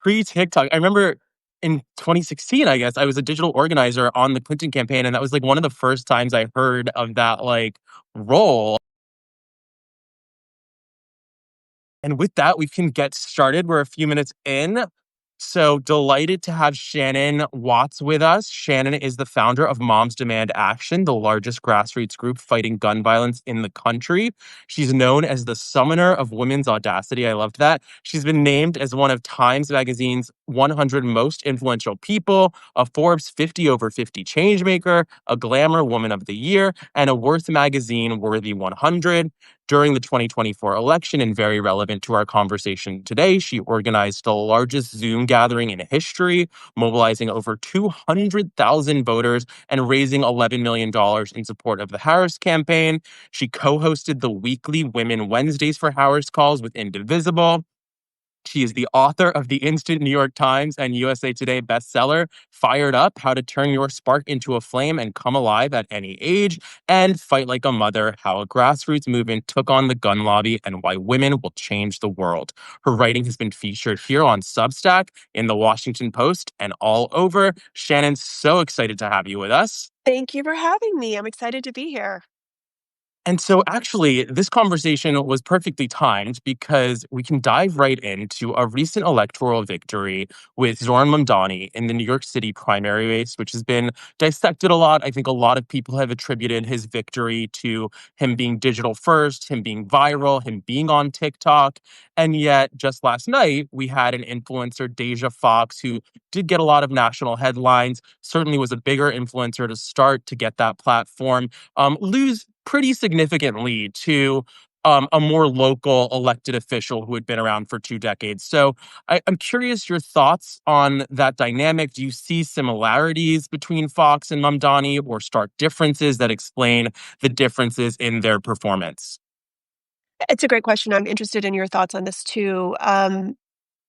pre-TikTok. I remember in 2016, I guess, I was a digital organizer on the Clinton campaign, and that was like one of the first times I heard of that like role. And with that, we can get started. We're a few minutes in. So delighted to have Shannon Watts with us. Shannon is the founder of Moms Demand Action, the largest grassroots group fighting gun violence in the country. She's known as the summoner of women's audacity. I loved that. She's been named as one of Times Magazine's 100 most influential people, a Forbes 50 over 50 changemaker, a Glamour Woman of the Year, and a Worth Magazine Worthy 100. During the 2024 election, and very relevant to our conversation today, she organized the largest Zoom gathering in history, mobilizing over 200,000 voters and raising $11 million in support of the Harris campaign. She co-hosted the weekly Women Wednesdays for Harris Calls with Indivisible. She is the author of the instant New York Times and USA Today bestseller, Fired Up, How to Turn Your Spark into a Flame and Come Alive at Any Age, and Fight Like a Mother, How a Grassroots Movement Took on the Gun Lobby and Why Women Will Change the World. Her writing has been featured here on Substack, in the Washington Post, and all over. Shannon, so excited to have you with us. Thank you for having me. I'm excited to be here. And so actually, this conversation was perfectly timed because we can dive right into a recent electoral victory with Zohran Mamdani in the New York City primary race, which has been dissected a lot. I think a lot of people have attributed his victory to him being digital first, him being viral, him being on TikTok. And yet, just last night, we had an influencer, Deja Foxx, who did get a lot of national headlines, certainly was a bigger influencer to start to get that platform, lose pretty significantly to a more local elected official who had been around for 2 decades. So I'm curious your thoughts on that dynamic. Do you see similarities between Fox and Mamdani or stark differences that explain the differences in their performance? It's a great question. I'm interested in your thoughts on this too.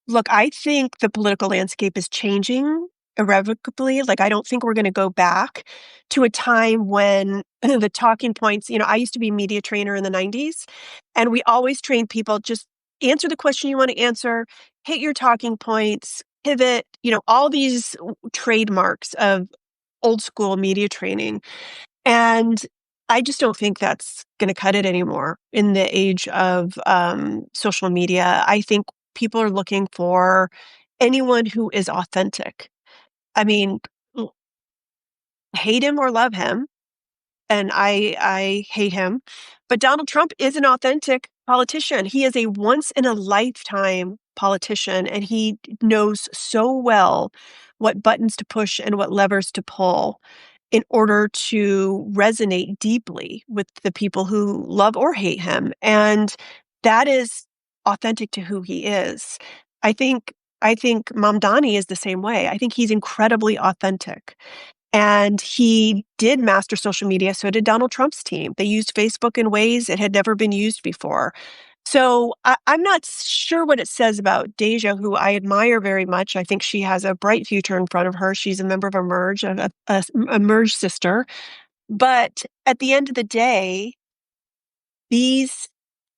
Look, I think the political landscape is changing irrevocably. Like, I don't think we're going to go back to a time when the talking points, I used to be a media trainer in the 90s, and we always trained people just answer the question you want to answer, hit your talking points, pivot, all these trademarks of old school media training. And I just don't think that's going to cut it anymore in the age of social media. I think people are looking for anyone who is authentic. I mean, hate him or love him, and I hate him, but Donald Trump is an authentic politician. He is a once in a lifetime politician, and he knows so well what buttons to push and what levers to pull in order to resonate deeply with the people who love or hate him. And that is authentic to who he is. I think I think Mamdani is the same way. I think he's incredibly authentic. And he did master social media. So did Donald Trump's team. They used Facebook in ways it had never been used before. So I'm not sure what it says about Deja, who I admire very much. I think she has a bright future in front of her. She's a member of Emerge, a Merge sister. But at the end of the day, these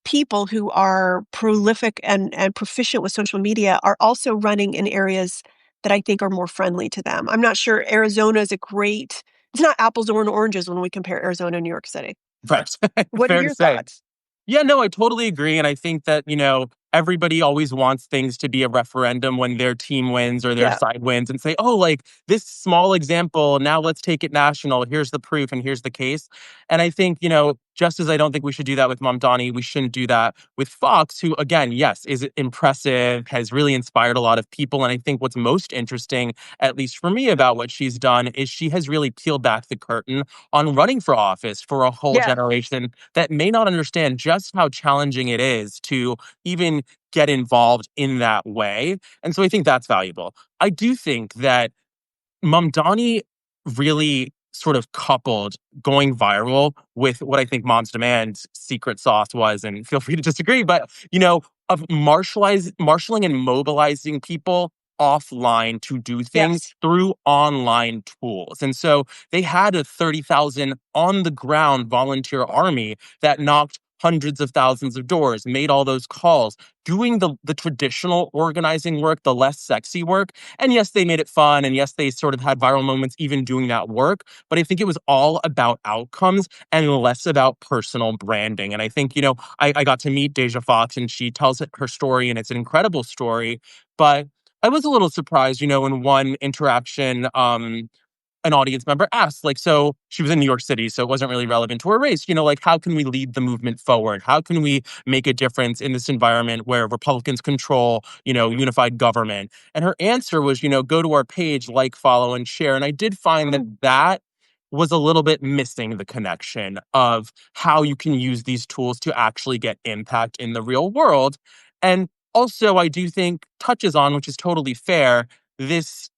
people who are prolific and proficient with social media are also running in areas that I think are more friendly to them. I'm not sure Arizona is it's not apples or oranges when we compare Arizona and New York City. Right. What are Fair to your say. thoughts? Yeah, no, I totally agree. And I think that, everybody always wants things to be a referendum when their team wins or their Yeah. side wins and say, oh, like this small example, now let's take it national. Here's the proof and here's the case. And I think, just as I don't think we should do that with Mamdani, we shouldn't do that with Fox, who, again, yes, is impressive, has really inspired a lot of people. And I think what's most interesting, at least for me, about what she's done is she has really peeled back the curtain on running for office for a whole Yeah. generation that may not understand just how challenging it is to even get involved in that way. And so I think that's valuable. I do think that Mamdani really sort of coupled going viral with what I think Mom's Demand's secret sauce was, and feel free to disagree, but of marshaling and mobilizing people offline to do things Yes. through online tools. And so they had a 30,000 on the ground volunteer army that knocked hundreds of thousands of doors, made all those calls, doing the traditional organizing work, the less sexy work. And yes, they made it fun. And yes, they sort of had viral moments even doing that work. But I think it was all about outcomes and less about personal branding. And I think, I got to meet Deja Foxx and she tells her story and it's an incredible story. But I was a little surprised, in one interaction, an audience member asked, like, so she was in New York City, so it wasn't really relevant to her race, like, how can we lead the movement forward? How can we make a difference in this environment where Republicans control, unified government? And her answer was, go to our page, like, follow, and share. And I did find that that was a little bit missing the connection of how you can use these tools to actually get impact in the real world. And also, I do think touches on, which is totally fair, this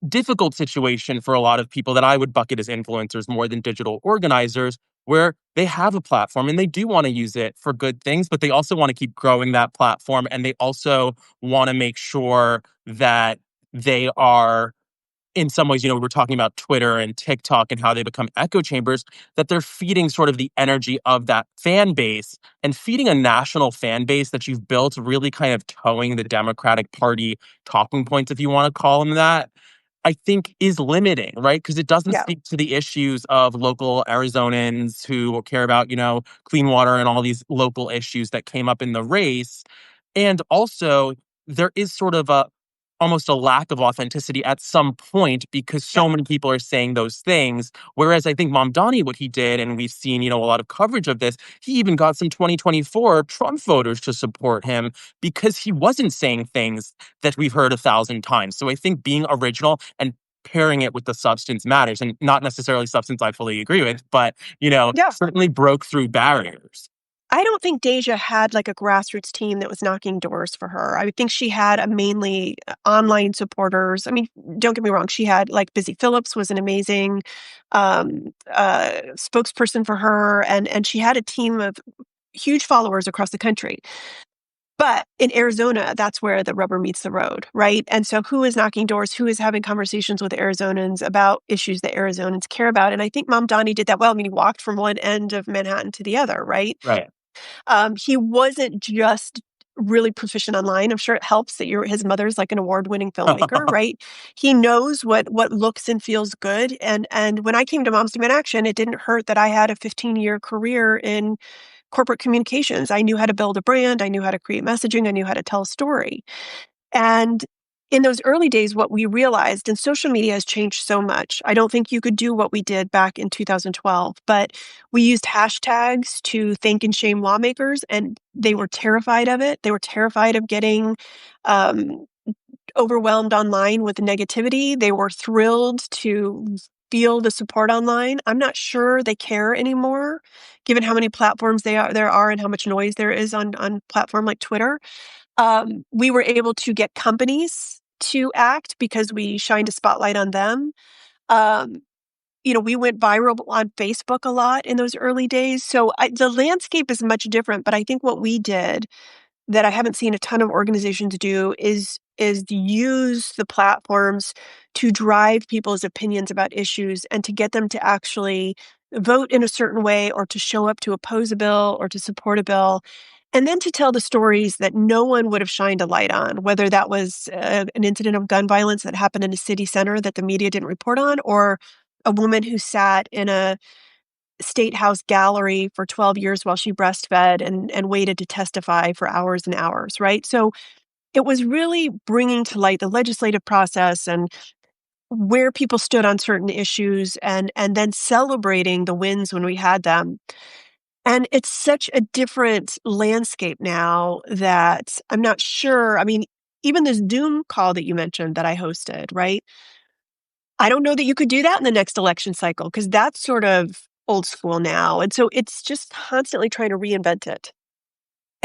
difficult situation for a lot of people that I would bucket as influencers more than digital organizers, where they have a platform and they do want to use it for good things, but they also want to keep growing that platform. And they also want to make sure that they are, in some ways, we were talking about Twitter and TikTok and how they become echo chambers, that they're feeding sort of the energy of that fan base and feeding a national fan base that you've built, really kind of towing the Democratic Party talking points, if you want to call them that. I think is limiting, right? Because it doesn't Yeah. speak to the issues of local Arizonans who care about, clean water and all these local issues that came up in the race. And also, there is sort of almost a lack of authenticity at some point because Yeah. so many people are saying those things. Whereas I think Mamdani, what he did, and we've seen, a lot of coverage of this, he even got some 2024 Trump voters to support him because he wasn't saying things that we've heard 1,000 times. So I think being original and pairing it with the substance matters, and not necessarily substance I fully agree with, but, Yeah. certainly broke through barriers. I don't think Deja had, like, a grassroots team that was knocking doors for her. I would think she had a mainly, online supporters. I mean, don't get me wrong, she had, like, Busy Phillips was an amazing, spokesperson for her, and she had a team of huge followers across the country. But in Arizona, that's where the rubber meets the road, right? And so who is knocking doors? Who is having conversations with Arizonans about issues that Arizonans care about? And I think Mamdani did that well. I mean, he walked from one end of Manhattan to the other, right? Right. He wasn't just really proficient online. I'm sure it helps that his mother's like an award-winning filmmaker, right? He knows what looks and feels good. And when I came to Moms Demand Action, it didn't hurt that I had a 15-year career in corporate communications. I knew how to build a brand. I knew how to create messaging. I knew how to tell a story. And in those early days, what we realized, and social media has changed so much. I don't think you could do what we did back in 2012, but we used hashtags to thank and shame lawmakers, and they were terrified of it. They were terrified of getting um, overwhelmed online with negativity. They were thrilled to feel the support online. I'm not sure they care anymore, given how many platforms there are and how much noise there is on platform like Twitter. We were able to get companies to act because we shined a spotlight on them. Um, we went viral on Facebook a lot in those early days. So the landscape is much different, but I think what we did that I haven't seen a ton of organizations do is use the platforms to drive people's opinions about issues and to get them to actually vote in a certain way or to show up to oppose a bill or to support a bill. And then to tell the stories that no one would have shined a light on, whether that was an incident of gun violence that happened in a city center that the media didn't report on, or a woman who sat in a state house gallery for 12 years while she breastfed and waited to testify for hours and hours, right? So it was really bringing to light the legislative process and where people stood on certain issues and then celebrating the wins when we had them. And it's such a different landscape now that I'm not sure. I mean, even this Zoom call that you mentioned that I hosted, right? I don't know that you could do that in the next election cycle because that's sort of old school now. And so it's just constantly trying to reinvent it.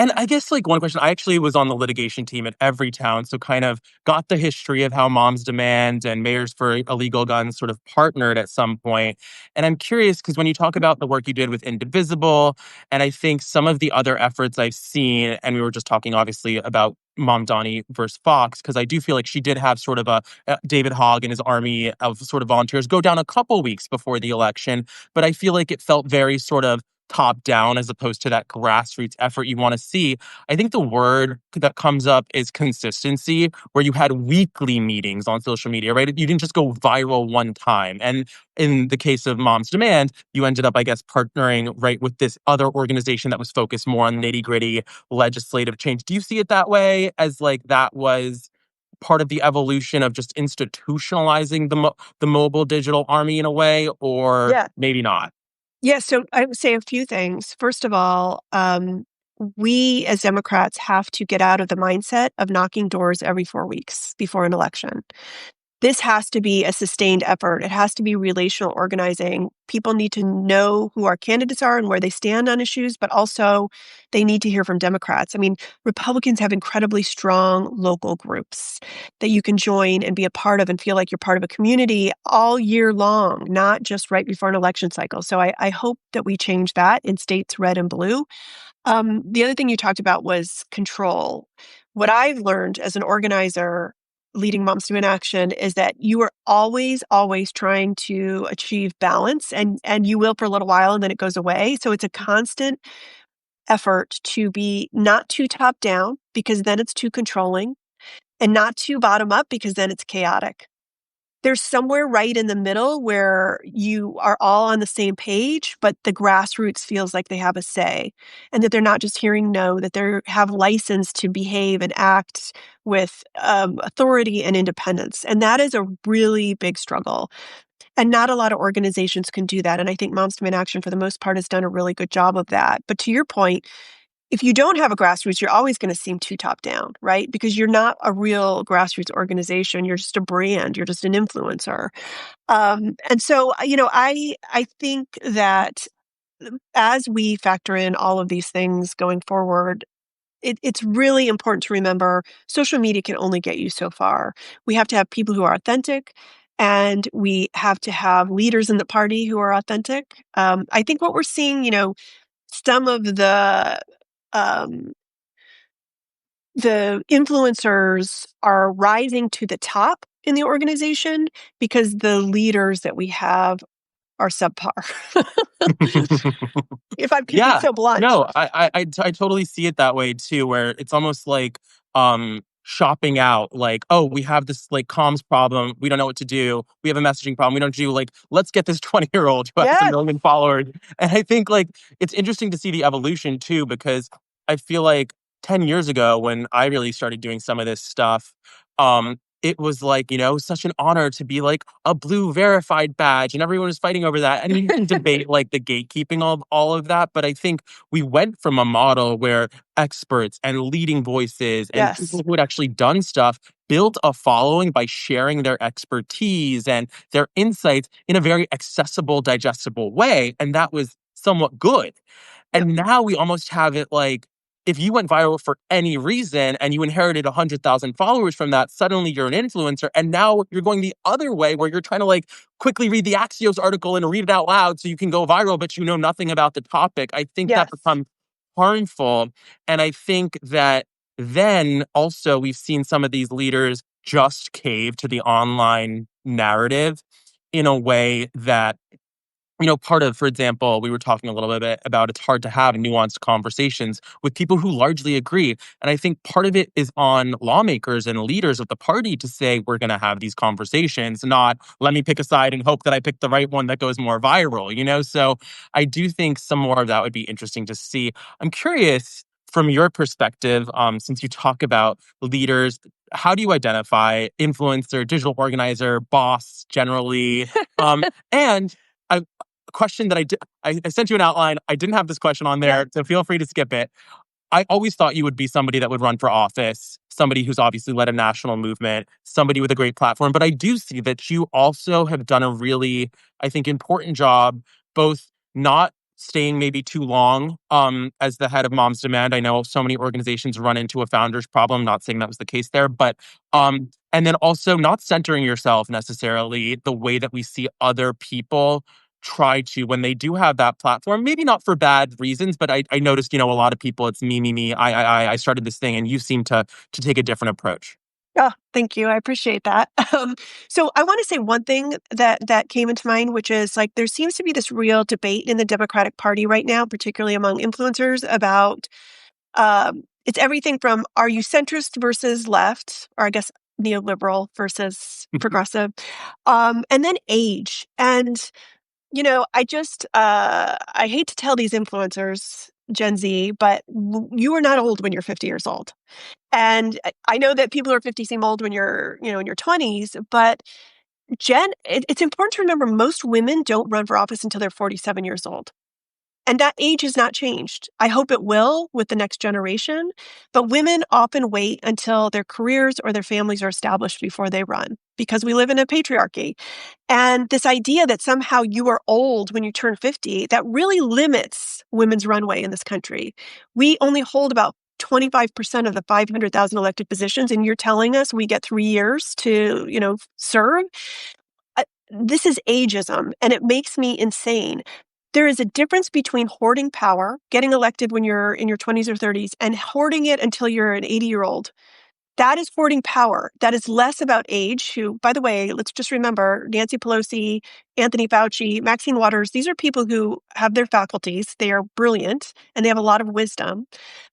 And I guess, like, one question, I actually was on the litigation team at Everytown, so kind of got the history of how Moms Demand and Mayors for Illegal Guns sort of partnered at some point. And I'm curious because when you talk about the work you did with Indivisible, and I think some of the other efforts I've seen, and we were just talking obviously about Mamdani versus Fox, because I do feel like she did have sort of a David Hogg and his army of sort of volunteers go down a couple weeks before the election. But I feel like it felt very sort of top down as opposed to that grassroots effort you want to see. I think the word that comes up is consistency, where you had weekly meetings on social media, right? You didn't just go viral one time. And in the case of Moms Demand, you ended up, I guess, partnering right with this other organization that was focused more on nitty gritty legislative change. Do you see it that way, as like that was part of the evolution of just institutionalizing the mobile digital army in a way, or Yeah. maybe not? Yeah, so I would say a few things. First of all, we as Democrats have to get out of the mindset of knocking doors every 4 weeks before an election. This has to be a sustained effort. It has to be relational organizing. People need to know who our candidates are and where they stand on issues, but also they need to hear from Democrats. I mean, Republicans have incredibly strong local groups that you can join and be a part of and feel like you're part of a community all year long, not just right before an election cycle. So I hope that we change that in states red and blue. The other thing you talked about was control. What I've learned as an organizer leading Moms to Action is that you are always, always trying to achieve balance, and you will for a little while and then it goes away. So it's a constant effort to be not too top down because then it's too controlling, and not too bottom up because then it's chaotic. There's somewhere right in the middle where you are all on the same page, but the grassroots feels like they have a say, and that they're not just hearing no, that they have license to behave and act with authority and independence. And that is a really big struggle. And not a lot of organizations can do that. And I think Moms Demand Action, for the most part, has done a really good job of that. But to your point, if you don't have a grassroots, you're always going to seem too top down, right? Because you're not a real grassroots organization. You're just a brand. You're just an influencer. And so, I think that as we factor in all of these things going forward, it's really important to remember social media can only get you so far. We have to have people who are authentic, and we have to have leaders in the party who are authentic. I think what we're seeing, some of um, the influencers are rising to the top in the organization because the leaders that we have are subpar. If I could be Yeah. so blunt. No, I totally see it that way too, where it's almost like shopping out, like, oh, we have this like comms problem, we don't know what to do. We have a messaging problem, we don't do like, let's get this 20-year-old who has a Yes. million followers. And I think like it's interesting to see the evolution too, because I feel like 10 years ago when I really started doing some of this stuff, it was like, such an honor to be like a blue verified badge, and everyone was fighting over that. And you can debate like the gatekeeping of all of that. But I think we went from a model where experts and leading voices and Yes. people who had actually done stuff built a following by sharing their expertise and their insights in a very accessible, digestible way. And that was somewhat good. Yep. And now we almost have it like, if you went viral for any reason and you inherited 100,000 followers from that, suddenly you're an influencer. And now you're going the other way where you're trying to like quickly read the Axios article and read it out loud so you can go viral, but you know nothing about the topic. I think that Yes. becomes harmful. And I think that then also we've seen some of these leaders just cave to the online narrative in a way that, part of, for example, we were talking a little bit about it's hard to have nuanced conversations with people who largely agree. And I think part of it is on lawmakers and leaders of the party to say, we're going to have these conversations, not let me pick a side and hope that I pick the right one that goes more viral. So I do think some more of that would be interesting to see. I'm curious from your perspective, since you talk about leaders, how do you identify influencer, digital organizer, boss generally? And a question that I sent you an outline. I didn't have this question on Yep. there, so feel free to skip it. I always thought you would be somebody that would run for office, somebody who's obviously led a national movement, somebody with a great platform. But I do see that you also have done a really, I think, important job, both not staying maybe too long as the head of Moms Demand. I know so many organizations run into a founder's problem, not saying that was the case there, but and then also not centering yourself necessarily the way that we see other people try to, when they do have that platform, maybe not for bad reasons, but I noticed, a lot of people, it's me, me, me, I started this thing, and you seem to take a different approach. Oh, thank you. I appreciate that. So I want to say one thing that came into mind, which is like there seems to be this real debate in the Democratic Party right now, particularly among influencers, about it's everything from are you centrist versus left, or I guess neoliberal versus progressive, and then age. And I hate to tell these influencers, Gen Z, but you are not old when you're 50 years old. And I know that people who are 50 seem old when you're, in your 20s, but it's important to remember most women don't run for office until they're 47 years old. And that age has not changed. I hope it will with the next generation, but women often wait until their careers or their families are established before they run because we live in a patriarchy. And this idea that somehow you are old when you turn 50, that really limits women's runway in this country. We only hold about 25% of the 500,000 elected positions, and you're telling us we get 3 years to, serve? This is ageism, and it makes me insane. There is a difference between hoarding power, getting elected when you're in your 20s or 30s, and hoarding it until you're an 80-year-old. That is hoarding power. That is less about age, who, by the way, let's just remember Nancy Pelosi, Anthony Fauci, Maxine Waters, these are people who have their faculties. They are brilliant and they have a lot of wisdom.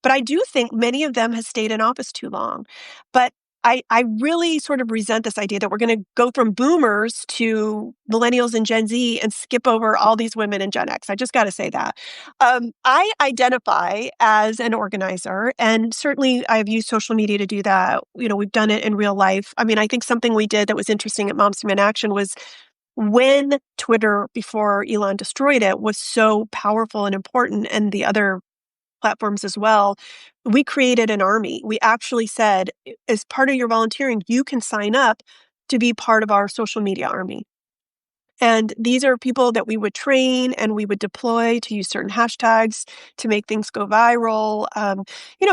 But I do think many of them have stayed in office too long. But I really sort of resent this idea that we're going to go from boomers to millennials and Gen Z and skip over all these women in Gen X. I just got to say that. I identify as an organizer, and certainly I've used social media to do that. We've done it in real life. I mean, I think something we did that was interesting at Moms Demand Action was when Twitter, before Elon destroyed it, was so powerful and important, and the other platforms as well, we created an army. We actually said, as part of your volunteering, you can sign up to be part of our social media army. And these are people that we would train and we would deploy to use certain hashtags to make things go viral.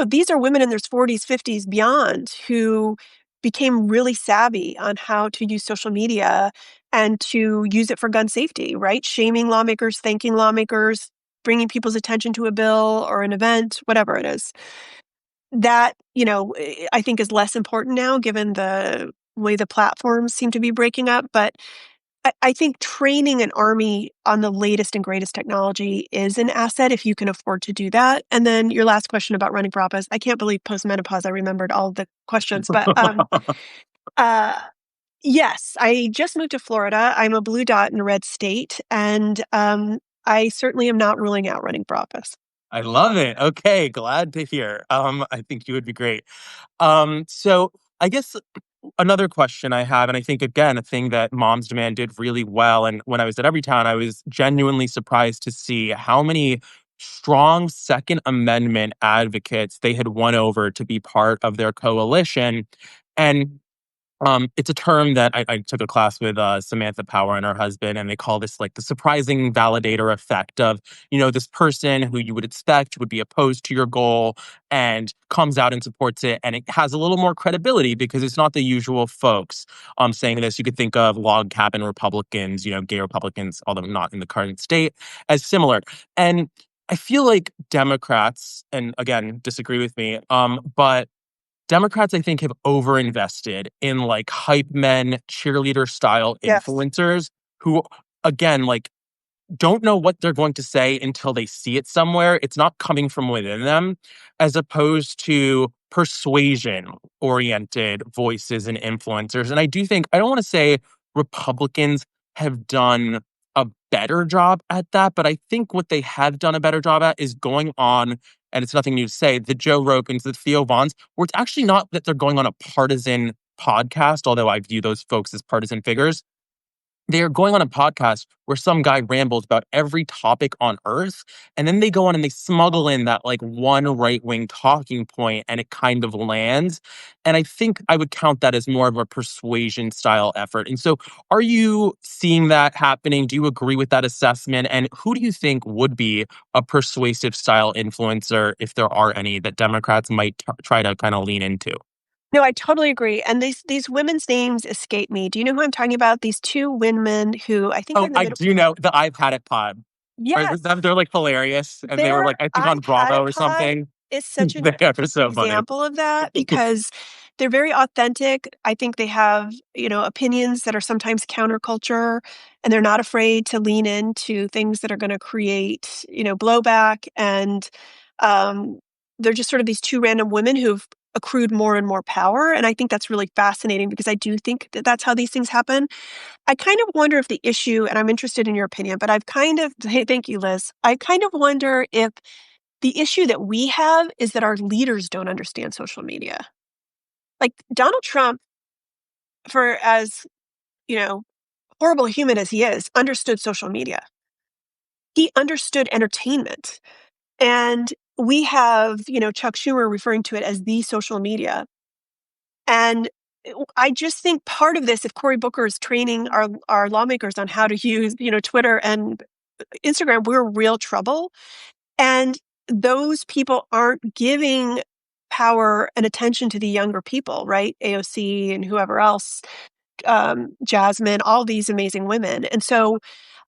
These are women in their 40s, 50s, beyond who became really savvy on how to use social media and to use it for gun safety, right? Shaming lawmakers, thanking lawmakers, bringing people's attention to a bill or an event, whatever it is. That, I think is less important now given the way the platforms seem to be breaking up. But I think training an army on the latest and greatest technology is an asset if you can afford to do that. And then your last question about running for office, I can't believe postmenopause, I remembered all of the questions. But uh, yes, I just moved to Florida. I'm a blue dot in a red state. And I certainly am not ruling out running for office. I love it. Okay, glad to hear. I think you would be great. So I guess another question I have, and I think again a thing that Moms Demand did really well, and when I was at Everytown, I was genuinely surprised to see how many strong Second Amendment advocates they had won over to be part of their coalition. And it's a term that I took a class with Samantha Power and her husband, and they call this like the surprising validator effect of, this person who you would expect would be opposed to your goal and comes out and supports it. And it has a little more credibility because it's not the usual folks saying this. You could think of log cabin Republicans, gay Republicans, although not in the current state, as similar. And I feel like Democrats, and again, disagree with me, but Democrats, I think, have overinvested in like hype men, cheerleader style Yes. influencers who, again, like don't know what they're going to say until they see it somewhere. It's not coming from within them, as opposed to persuasion oriented voices and influencers. And I do think, I don't want to say Republicans have done a better job at that, but I think what they have done a better job at is going on, and it's nothing new to say, the Joe Rogans, the Theo Vaughns, where it's actually not that they're going on a partisan podcast, although I view those folks as partisan figures. They are going on a podcast where some guy rambles about every topic on earth, and then they go on and they smuggle in that like one right-wing talking point, and it kind of lands. And I think I would count that as more of a persuasion style effort. And so are you seeing that happening? Do you agree with that assessment? And who do you think would be a persuasive style influencer, if there are any, that Democrats might try to kind of lean into? No, I totally agree. And these women's names escape me. Do you know who I'm talking about? These two women who I think are Oh, in the I middle. do know the I've Had It pod. Yes, They're like hilarious, and they were their like I think on I've Had Bravo It or pod something. is such an They are so funny. example of that because they're very authentic. I think they have, opinions that are sometimes counterculture, and they're not afraid to lean into things that are going to create, blowback. And um, they're just sort of these two random women who've accrued more and more power. And I think that's really fascinating because I do think that that's how these things happen. I kind of wonder if the issue, and I'm interested in your opinion, but hey, thank you, Liz. I kind of wonder if the issue that we have is that our leaders don't understand social media. Like Donald Trump, for as, you know, horrible human as he is, understood social media. He understood entertainment. And we have, Chuck Schumer referring to it as the social media. And I just think part of this, if Cory Booker is training our lawmakers on how to use, Twitter and Instagram, we're in real trouble. And those people aren't giving power and attention to the younger people, right? AOC and whoever else, Jasmine, all these amazing women. And so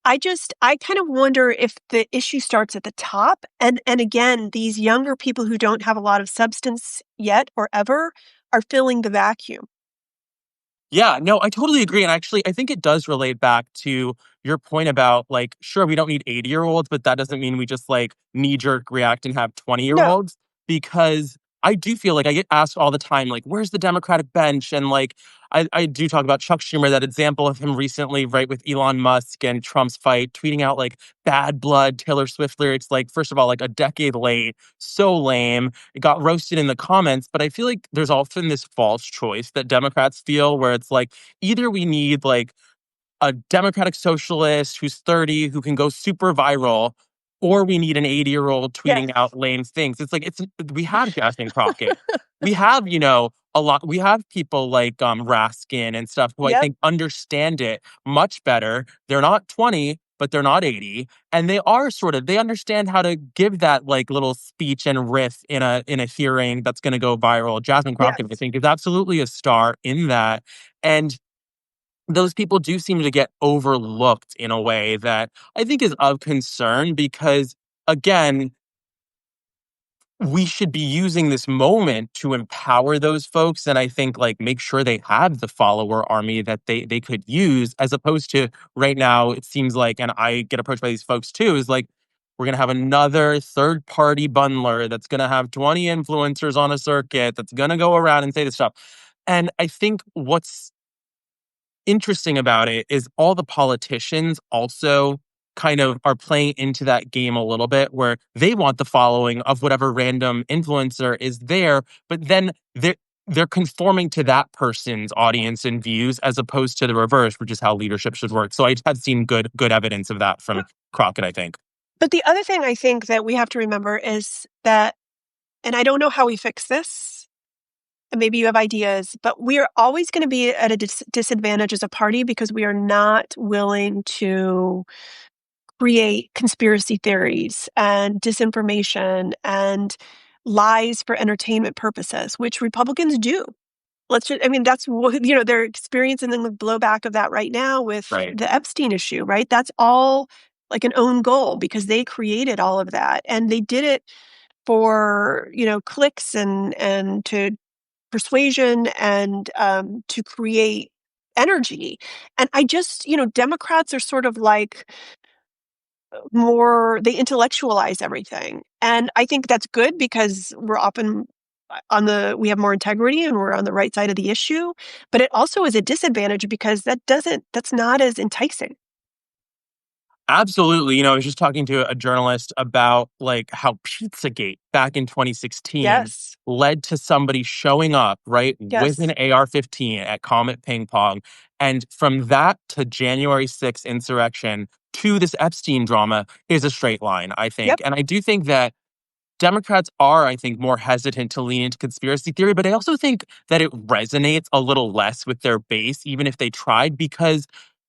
I kind of wonder if the issue starts at the top. And again, these younger people who don't have a lot of substance yet or ever are filling the vacuum. Yeah, no, I totally agree. And actually, I think it does relate back to your point about like, sure, we don't need 80-year-olds, but that doesn't mean we just like knee jerk react and have 20 year No. olds. Because I do feel like I get asked all the time, like, where's the Democratic bench? And like, I do talk about Chuck Schumer, that example of him recently, right, with Elon Musk and Trump's fight, tweeting out like bad blood Taylor Swift lyrics, like, first of all, like a decade late, so lame. It got roasted in the comments, but I feel like there's often this false choice that Democrats feel where it's like either we need like a democratic socialist who's 30 who can go super viral, or we need an 80-year-old Yes. tweeting out lame things. It's like we have Jasmine Crockett. We have, a lot we have people like Raskin and stuff who I Yep. think understand it much better. They're not 20, but they're not 80. And they are they understand how to give that like little speech and riff in a hearing that's gonna go viral. Jasmine Crockett, I Yes. think, is absolutely a star in that. And those people do seem to get overlooked in a way that I think is of concern because, again, we should be using this moment to empower those folks and I think like make sure they have the follower army that they could use as opposed to right now it seems like and I get approached by these folks too is like we're going to have another third party bundler that's going to have 20 influencers on a circuit that's going to go around and say this stuff. And I think what's interesting about it is all the politicians also kind of are playing into that game a little bit where they want the following of whatever random influencer is there, but then they're conforming to that person's audience and views as opposed to the reverse, which is how leadership should work. So I have seen good evidence of that from Crockett, I think. But the other thing I think that we have to remember is that, and I don't know how we fix this, and maybe you have ideas, but we are always going to be at a disadvantage as a party because we are not willing to create conspiracy theories and disinformation and lies for entertainment purposes, which Republicans do. I mean, that's what, they're experiencing the blowback of that right now with Right. the Epstein issue, right? That's all like an own goal because they created all of that and they did it for, clicks and to persuasion and to create energy. And I just, Democrats are sort of like, they intellectualize everything. And I think that's good because we're often we have more integrity and we're on the right side of the issue. But it also is a disadvantage because that's not as enticing. Absolutely. I was just talking to a journalist about like how Pizzagate back in 2016 Yes. led to somebody showing up, right, with an Yes. AR-15 at Comet Ping Pong. And from that to January 6th insurrection to this Epstein drama is a straight line, I think. Yep. And I do think that Democrats are, I think, more hesitant to lean into conspiracy theory, but I also think that it resonates a little less with their base, even if they tried, because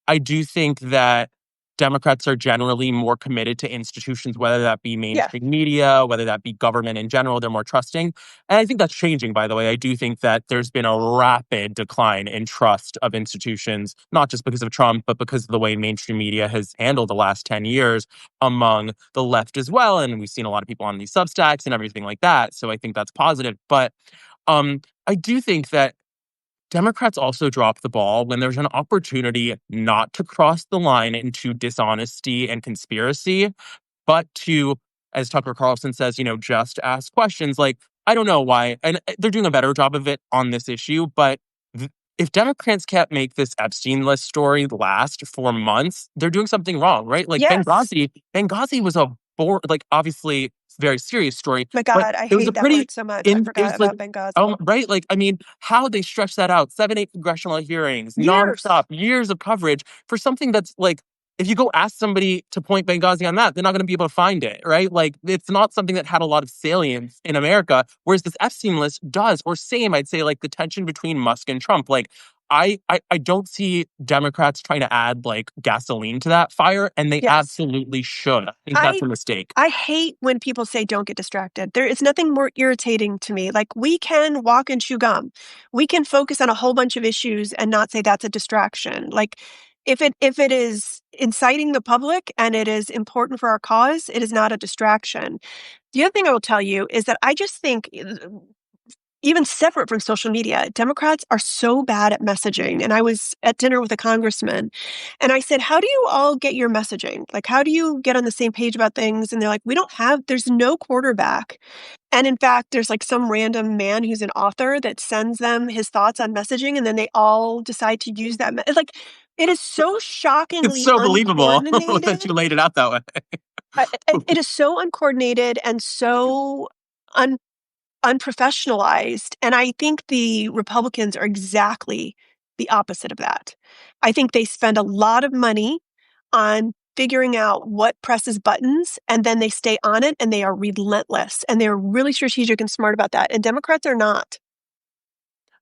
I do think that Democrats are generally more committed to institutions, whether that be Yeah. mainstream media, whether that be government in general. They're more trusting. And I think that's changing, by the way. I do think that there's been a rapid decline in trust of institutions, not just because of Trump, but because of the way mainstream media has handled the last 10 years among the left as well. And we've seen a lot of people on these Substacks and everything like that. So I think that's positive. But I do think that Democrats also drop the ball when there's an opportunity not to cross the line into dishonesty and conspiracy, but to, as Tucker Carlson says, just ask questions. Like, I don't know why, and they're doing a better job of it on this issue, but if Democrats can't make this Epstein list story last for months, they're doing something wrong, right? Like Yes. Benghazi was like obviously very serious story, My but God, I it was a hate that pretty word so much. I it forgot was like about Benghazi. right, like I mean, how they stretched that out, 7, 8 congressional hearings, nonstop, Years. years of coverage for something that's like if you go ask somebody to point Benghazi on that, they're not going to be able to find it, right? Like, it's not something that had a lot of salience in America, whereas this Epstein list does. Or same, I'd say, like the tension between Musk and Trump. Like, I don't see Democrats trying to add like gasoline to that fire, and they Yes. absolutely should. I think that's I a mistake. I hate when people say don't get distracted. There is nothing more irritating to me. Like, we can walk and chew gum. We can focus on a whole bunch of issues and not say that's a distraction. Like, if it is inciting the public and it is important for our cause, it is not a distraction. The other thing I will tell you is that I just think even separate from social media, Democrats are so bad at messaging. And I was at dinner with a congressman and I said, "How do you all get your messaging? Like, how do you get on the same page about things?" And they're like, there's no quarterback. And in fact, there's like some random man who's an author that sends them his thoughts on messaging. And then they all decide to use that. Like, it is so It's shockingly so believable that uncoordinated. you laid it out that way. It is so uncoordinated and so unprofessionalized, and I think the Republicans are exactly the opposite of that. I think they spend a lot of money on figuring out what presses buttons, and then they stay on it, and they are relentless, and they're really strategic and smart about that, and Democrats are not.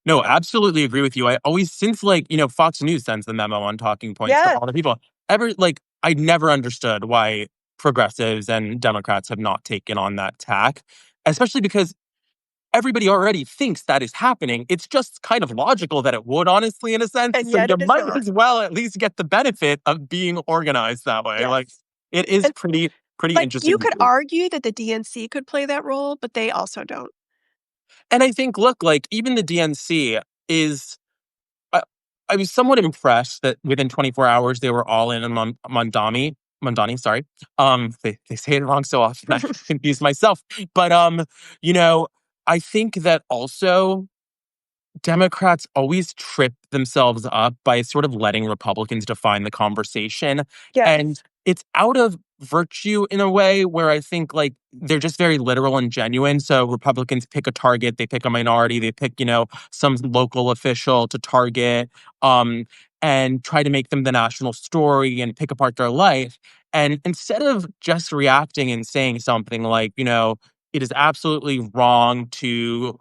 No, absolutely agree with you. I always, since like, Fox News sends the memo on talking points to Yes, all the people, I never understood why progressives and Democrats have not taken on that tack, especially because everybody already thinks that is happening. It's just kind of logical that it would, honestly, in a sense. and So yet you it is might not. as well at least get the benefit of being organized that way. Like, Yes. it is And, pretty like, you interesting to could see. argue that the DNC could play that role, but they also don't. And I think, look, like, even the DNC is I I was somewhat impressed that within 24 hours they were all in on Mamdani, sorry. They say it wrong so often I confuse myself. But you know, I think that also Democrats always trip themselves up by sort of letting Republicans define the conversation. And Yes. it's out of virtue in a way where I think like they're just very literal and genuine. So Republicans pick a target, they pick a minority, they pick, some local official to target, um, and try to make them the national story and pick apart their life. And instead of just reacting and saying something like, it is absolutely wrong to,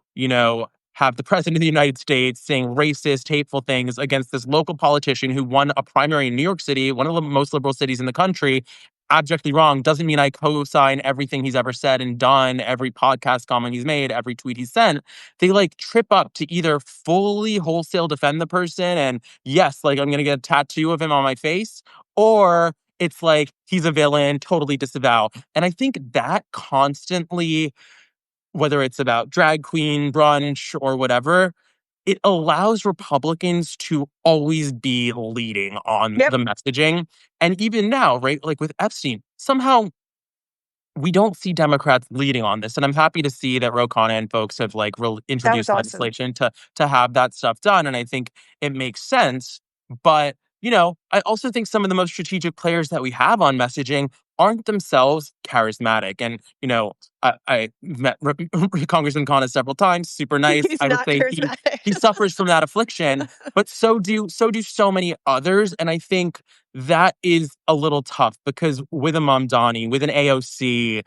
have the president of the United States saying racist, hateful things against this local politician who won a primary in New York City, one of the most liberal cities in the country, abjectly wrong, doesn't mean I co-sign everything he's ever said and done, every podcast comment he's made, every tweet he's sent. They like trip up to either fully wholesale defend the person and yes, like I'm gonna get a tattoo of him on my face, or it's like he's a villain, totally disavow. And I think that constantly, whether it's about drag queen brunch or whatever, it allows Republicans to always be leading on Yep. the messaging. And even now, right, like with Epstein, somehow we don't see Democrats leading on this, and I'm happy to see that Ro Khanna and folks have like That was introduced awesome. legislation to have that stuff done, and I think it makes sense. But I also think some of the most strategic players that we have on messaging aren't themselves charismatic. And I met Congressman Khanna several times, super nice. He's I would not say charismatic. he suffers from that affliction, but so do so many others, and I think that is a little tough because with a Mamdani, with an AOC,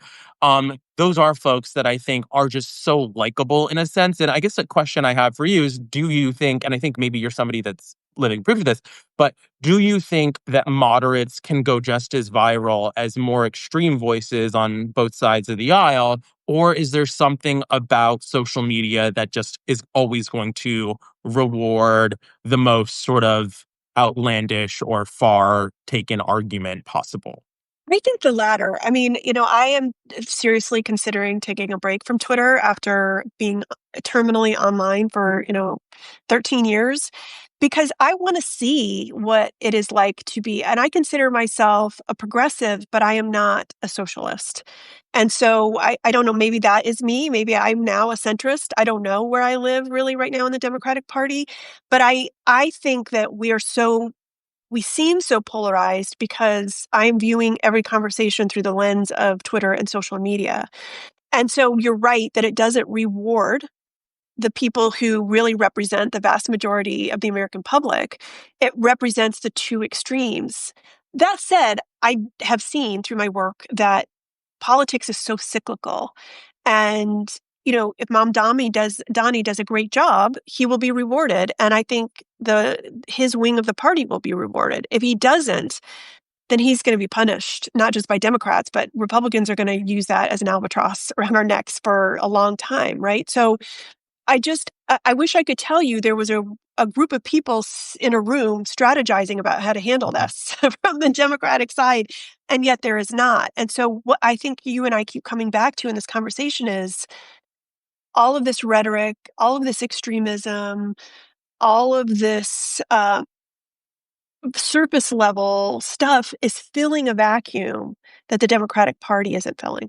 those are folks that I think are just so likable in a sense. And I guess the question I have for you is, do you think, and I think maybe you're somebody that's living proof of this, but do you think that moderates can go just as viral as more extreme voices on both sides of the aisle? Or is there something about social media that just is always going to reward the most sort of outlandish or far taken argument possible? I think the latter. I mean, I am seriously considering taking a break from Twitter after being terminally online for, 13 years because I want to see what it is like to be, and I consider myself a progressive, but I am not a socialist. And so I don't know, maybe that is me. Maybe I'm now a centrist. I don't know where I live really right now in the Democratic Party, but I think that we seem so polarized because I'm viewing every conversation through the lens of Twitter and social media. And so you're right that it doesn't reward the people who really represent the vast majority of the American public. It represents the two extremes. That said, I have seen through my work that politics is so cyclical. And, if Donnie does a great job, he will be rewarded. And I think his wing of the party will be rewarded. If he doesn't, then he's going to be punished, not just by Democrats, but Republicans are going to use that as an albatross around our necks for a long time, right? So I wish I could tell you there was a group of people in a room strategizing about how to handle this from the Democratic side, and yet there is not. And so what I think you and I keep coming back to in this conversation is all of this rhetoric, all of this extremism, all of this surface level stuff is filling a vacuum that the Democratic Party isn't filling.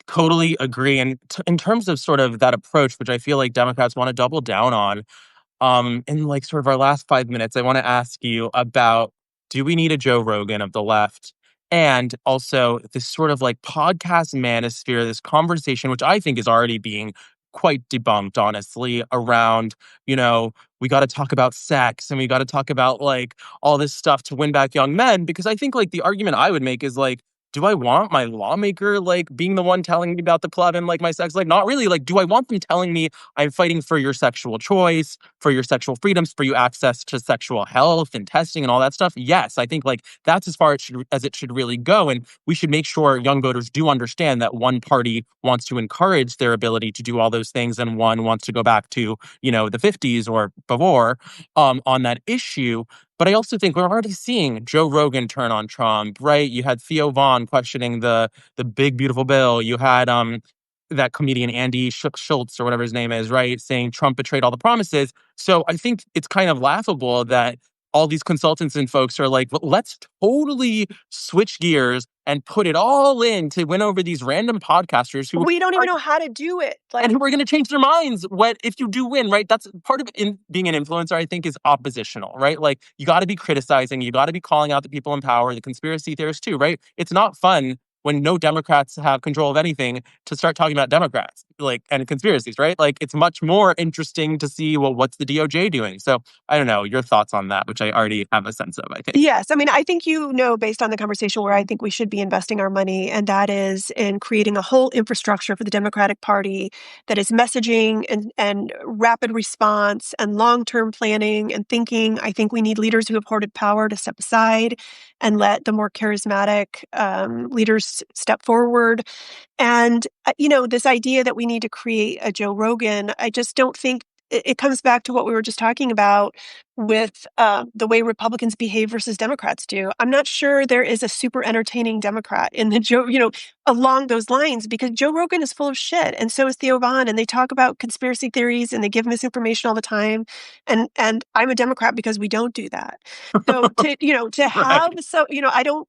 Totally agree. And in terms of sort of that approach, which I feel like Democrats want to double down on, in like sort of our last 5 minutes, I want to ask you about, do we need a Joe Rogan of the left? And also this sort of like podcast manosphere, this conversation, which I think is already being quite debunked, honestly, around, we got to talk about sex and we got to talk about like all this stuff to win back young men. Because I think like the argument I would make is like, do I want my lawmaker like being the one telling me about the club and like my sex life? Not really. Like, do I want them telling me I'm fighting for your sexual choice, for your sexual freedoms, for you access to sexual health and testing and all that stuff? Yes, I think like that's as far as it should really go. And we should make sure young voters do understand that one party wants to encourage their ability to do all those things and one wants to go back to, the 50s or before on that issue. But I also think we're already seeing Joe Rogan turn on Trump, right? You had Theo Vaughn questioning the big beautiful bill. You had that comedian Andy Schultz or whatever his name is, right, saying Trump betrayed all the promises. So I think it's kind of laughable that all these consultants and folks are like, well, let's totally switch gears and put it all in to win over these random podcasters who We don't are even know how to do it. and who are going to change their minds what if you do win, right? That's part of being an influencer, I think, is oppositional, right? Like you got to be criticizing, you got to be calling out the people in power, the conspiracy theorists too, right? It's not fun when no Democrats have control of anything to start talking about Democrats like and conspiracies, right? Like it's much more interesting to see, well, what's the DOJ doing? So I don't know your thoughts on that, which I already have a sense of, I think. Yes. I mean, I think based on the conversation where I think we should be investing our money, and that is in creating a whole infrastructure for the Democratic Party that is messaging and rapid response and long-term planning and thinking. I think we need leaders who have hoarded power to step aside and let the more charismatic leaders step forward. And, this idea that we need to create a Joe Rogan, I just don't think it comes back to what we were just talking about with the way Republicans behave versus Democrats do. I'm not sure there is a super entertaining Democrat in the along those lines, because Joe Rogan is full of shit, and so is Theo Vaughn, and they talk about conspiracy theories and they give misinformation all the time. And I'm a Democrat because we don't do that. So to Right. have I don't.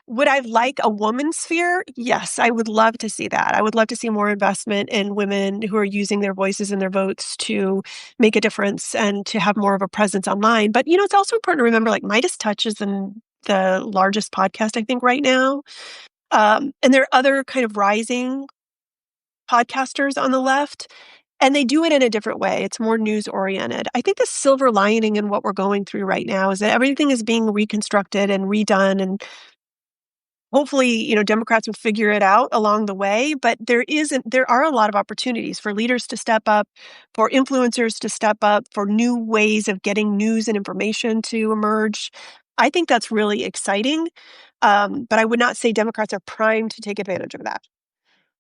Would I like a woman sphere? Yes, I would love to see that. I would love to see more investment in women who are using their voices and their votes to make a difference and to have more of a presence online. But, it's also important to remember, like, Midas Touch is the largest podcast, I think, right now. And there are other kind of rising podcasters on the left, and they do it in a different way. It's more news oriented. I think the silver lining in what we're going through right now is that everything is being reconstructed and redone, and hopefully, Democrats will figure it out along the way, but there are a lot of opportunities for leaders to step up, for influencers to step up, for new ways of getting news and information to emerge. I think that's really exciting. But I would not say Democrats are primed to take advantage of that.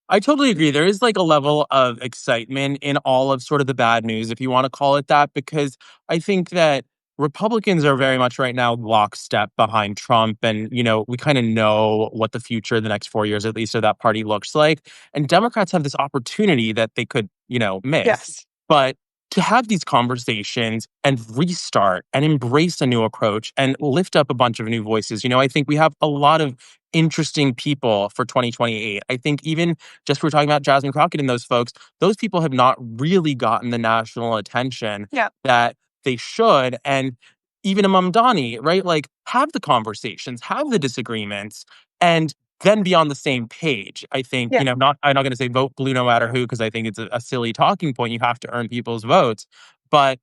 I totally agree. There is like a level of excitement in all of sort of the bad news, if you want to call it that, because I think that Republicans are very much right now lockstep behind Trump. And, we kind of know what the future of the next 4 years, at least, of that party looks like. And Democrats have this opportunity that they could, miss. Yes. But to have these conversations and restart and embrace a new approach and lift up a bunch of new voices, I think we have a lot of interesting people for 2028. I think even just we're talking about Jasmine Crockett and those folks, those people have not really gotten the national attention Yeah. that they should. And even a Mamdani, right? Like, have the conversations, have the disagreements, and then be on the same page. I think, Yeah. I'm not going to say vote blue no matter who, because I think it's a silly talking point. You have to earn people's votes. But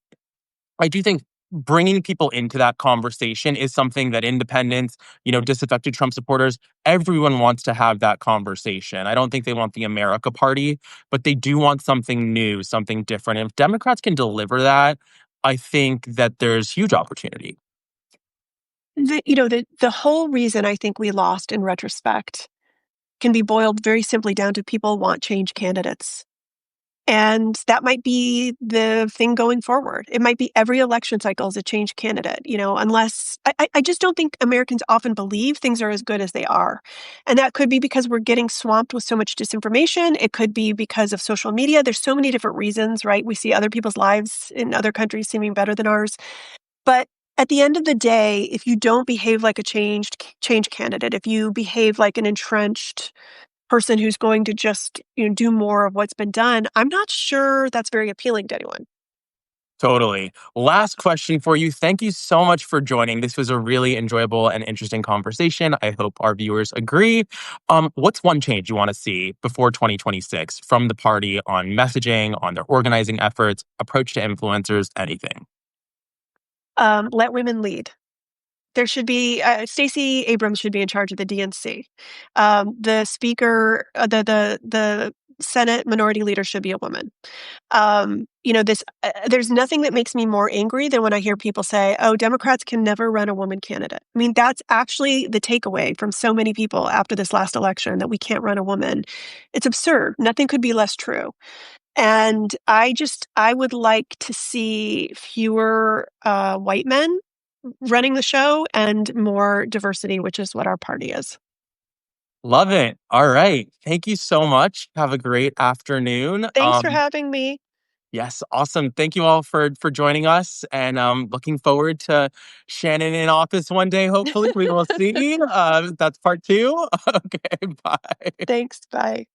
I do think bringing people into that conversation is something that independents, disaffected Trump supporters, everyone wants to have that conversation. I don't think they want the America Party, but they do want something new, something different. And if Democrats can deliver that, I think that there's huge opportunity. The whole reason I think we lost in retrospect can be boiled very simply down to people want change candidates. And that might be the thing going forward. It might be every election cycle is a change candidate, unless I just don't think Americans often believe things are as good as they are. And that could be because we're getting swamped with so much disinformation. It could be because of social media. There's so many different reasons, right? We see other people's lives in other countries seeming better than ours. But at the end of the day, if you don't behave like a change candidate, if you behave like an entrenched person who's going to just, do more of what's been done, I'm not sure that's very appealing to anyone. Totally. Last question for you. Thank you so much for joining. This was a really enjoyable and interesting conversation. I hope our viewers agree. What's one change you want to see before 2026 from the party on messaging, on their organizing efforts, approach to influencers, anything? Let women lead. There should be Stacey Abrams should be in charge of the DNC. The speaker, the Senate minority leader should be a woman. There's nothing that makes me more angry than when I hear people say, "Oh, Democrats can never run a woman candidate." I mean, that's actually the takeaway from so many people after this last election, that we can't run a woman. It's absurd. Nothing could be less true. And I would like to see fewer white men running the show and more diversity, which is what our party is. Love it. All right. Thank you so much. Have a great afternoon. Thanks for having me. Yes, awesome. Thank you all for joining us, and looking forward to Shannon in office one day. Hopefully, we will see. That's part two. Okay, bye. Thanks. Bye.